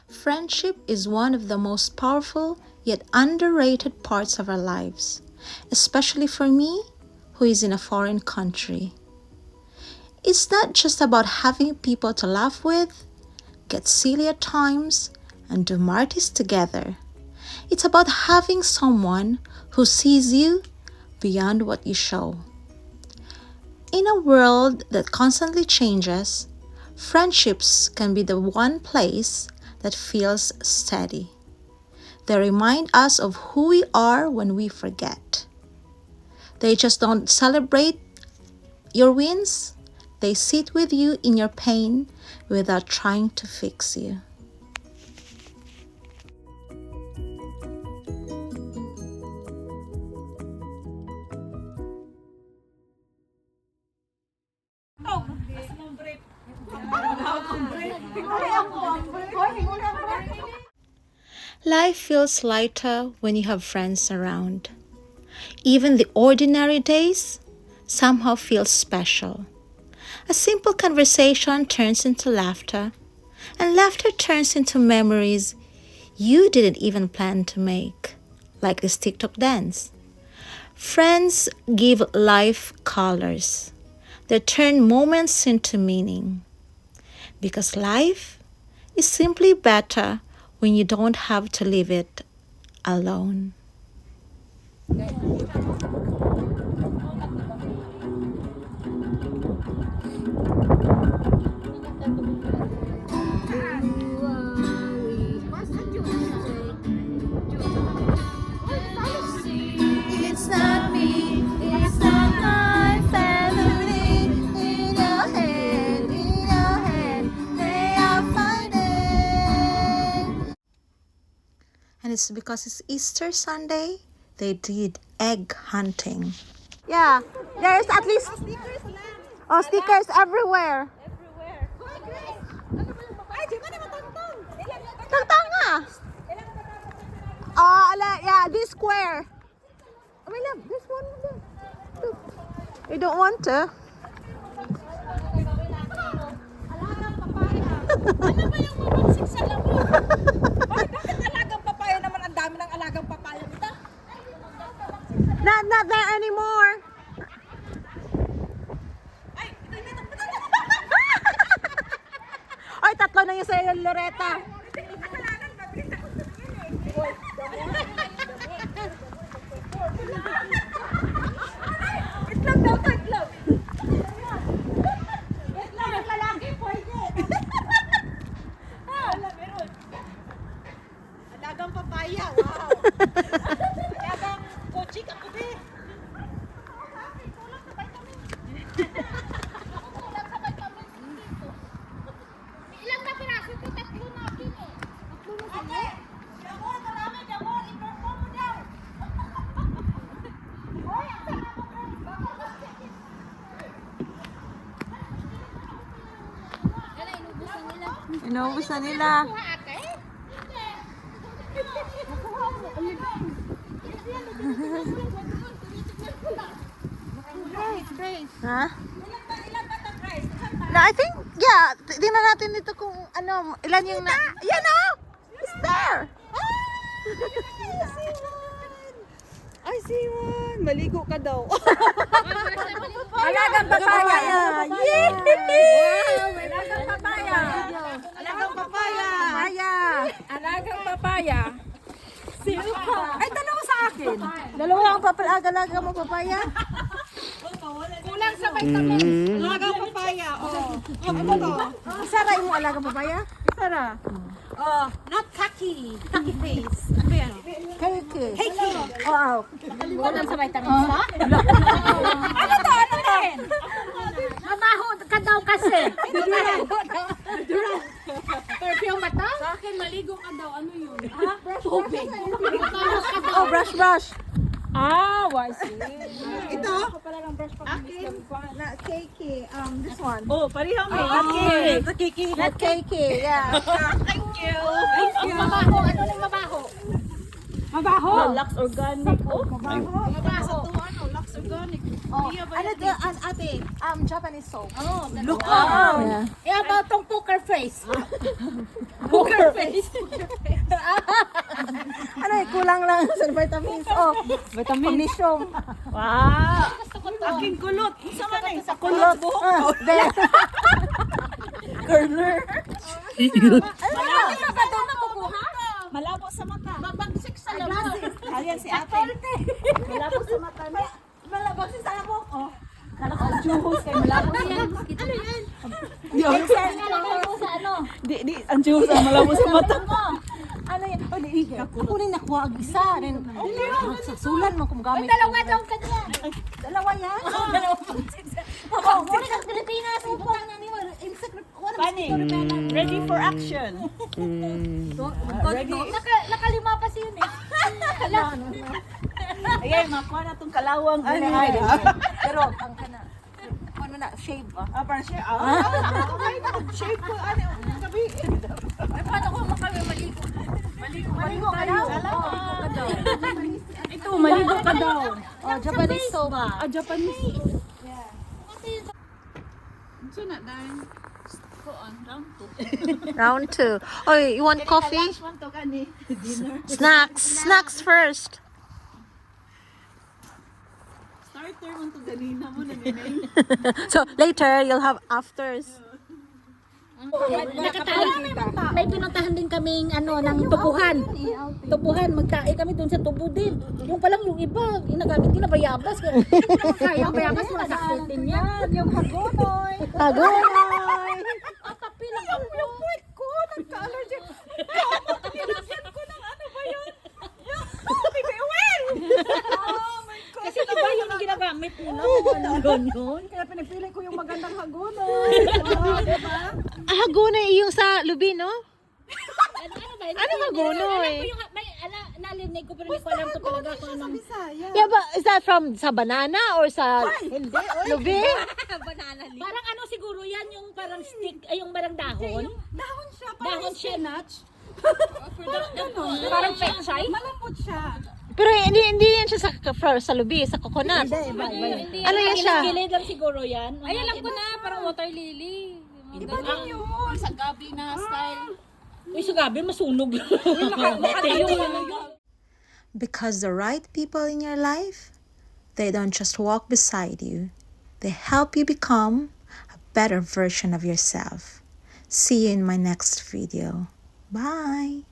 Friendship is one of the most powerful yet underrated parts of our lives, especially for me, who is in a foreign country. It's not just about having people to laugh with, get silly at times, and do marties together. It's about having someone who sees you beyond what you show. In a world that constantly changes, friendships can be the one place that feels steady. They remind us of who we are when we forget. They just don't celebrate your wins, they sit with you in your pain without trying to fix you. Life feels lighter when you have friends around. Even the ordinary days somehow feel special. A simple conversation turns into laughter, and laughter turns into memories you didn't even plan to make, like this TikTok dance. Friends give life colors. They turn moments into meaning. Because life is simply better when you don't have to live it alone. It's not me, it's not my family. In your hand, they are fighting. And it's because it's Easter Sunday, they did egg hunting. Yeah, there's at least stickers everywhere. Tangtang nga. Yeah, this square. Oh, my love, this one. Look. You don't want to? Ano ba yung mabagsik sa lamok? Bakit alagang papaya naman? Ang dami ng alagang papaya nito. Not there anymore. Ay, ito. Ay, tatlo na yung sa Loretta. Alagang mabilis ako sa tingin Itlog daw to, itlog. Itlog ng lalaki, pwede. Wala, meron. Alagang papaya, wow. Alagang kochi, kakubi. Kulang sa vitamin. Kulang sa vitamin dito. Ilang na piraso ito? Tatlo natin eh. Ate, Jamor, marami, Jamor. I-perform mo daw. Hoy, ang sarap mo, friends. Baka basket. Yan, inubusan nila. Inubos na nila. Ate? Ha? Ilan ba ito, Grace? No, I think, yeah. Tingnan natin dito kung ano, ilan yung na... Yan o! It's there! I see one. Maligo ka daw. Alagang papaya! Yay! Wow! Alagang papaya. Alagang papaya. Papaya! Alagang papaya. Ay, dalawa sa akin. Dalawa ang papalaga mo papaya? Kulang sa vitamin. Alagang papaya. Oh. Ano to? Isara mo alagang papaya? Sara. Oh, not kaki. Kaki face. Ano yan? Cake. Kaki. Wow. Kulang sa vitamin sa? Ano to? Ano to? Mabaho ka daw kasi. Perfume ba to? Sa akin, maligo ka daw. Ano yun? Ha? Tubig. Oh, brush. Ah, I see. Ito? Akin, na cake. This one. Oh, pareho may. Okay. Ito kiki. Not cake, yeah. Thank you. Mabaho. Ano lang mabaho? Mabaho. Lux Organic. Oh, mabaho. Mabaho. organic. Oh, Iya ba ano yan? to, ate? Japanese soap. Oh, Look wow. Yeah. Eh, about tong poker face. Poker face. Ano kulang lang sa vitamins. Oh, magnesium. Wow! Gusto ko to. Aking kulot. Isa man eh. Sa kulot buhok ko. There. Curler. Malabo sa ba ito makukuha? Malabo sa mata. Babagsik sa labas. Ayan si ate. Malabo sa mata. Malabag sa labas. Oh. Juhos kay malabo. Ano yan? Ano yan? Di ako. Nalagay mo sa ano? Di, ang juhos ang malabo sa mata. Ano yan? Oh, di. Ako rin nakuha ang isa. Sa sulan mo kung gamit. Dalawa daw kanya. Dalawa yan? Oh, muna ng Pilipinas. Upang na ni Pani, ready for action. Nakalima pa siya yun eh. Ayan, makuha na itong kalawang. Pero ang kana. Ano na, shave ba? Parang siya. Shape ko. Gabi. Paano ko maligo? Maligo ka daw. Ito, maligo ka daw. Oh, Japanese soap. Japanese. So na, darling. Go on, round 2. Round 2. Oh, you want coffee? Last one to kani. Dinner. Snacks first. Starter man to ganina mo na minay. So later you'll have afters. May pinuntahan din kaming ano ng tubuhan. Tubuhan, magtae kami doon sa tubo din. Yung palang yung iba, inagamit din na bayabas. Kaya ang bayabas masakit din yan. Yung hagonoy. Agoy! Kapi lang yung puwet ko. Nagka-allergic. Nilagyan ko ng ano ba yun? Yung bibiwin! Kasi iba yung ginagamit nila. Anong ganyan? Kaya pinipili ko yung magandang hagonoy. Diba? Agoy yung sa lubi, no? Ano ba? Ano hagonoy? Alam ko yung, nalinig ko pero hindi ko alam to talaga kung anong Yeah, but is that from sa banana or sa lubi? banana leaf. Parang ano siguro yan, yung parang stick, ay yung parang dahon. Dahon siya, Dahon siya. spinach. Parang pechay. Malambot siya. Pero hindi yan siya sa lubi, sa coconut. Ano yan siya? Gilid lang siguro yan. Ay, alam ko na, parang water lily. Iba din yun. Sa gabi na style. Uy, sa gabi, masunog. Because the right people in your life, they don't just walk beside you. They help you become a better version of yourself. See you in my next video. Bye.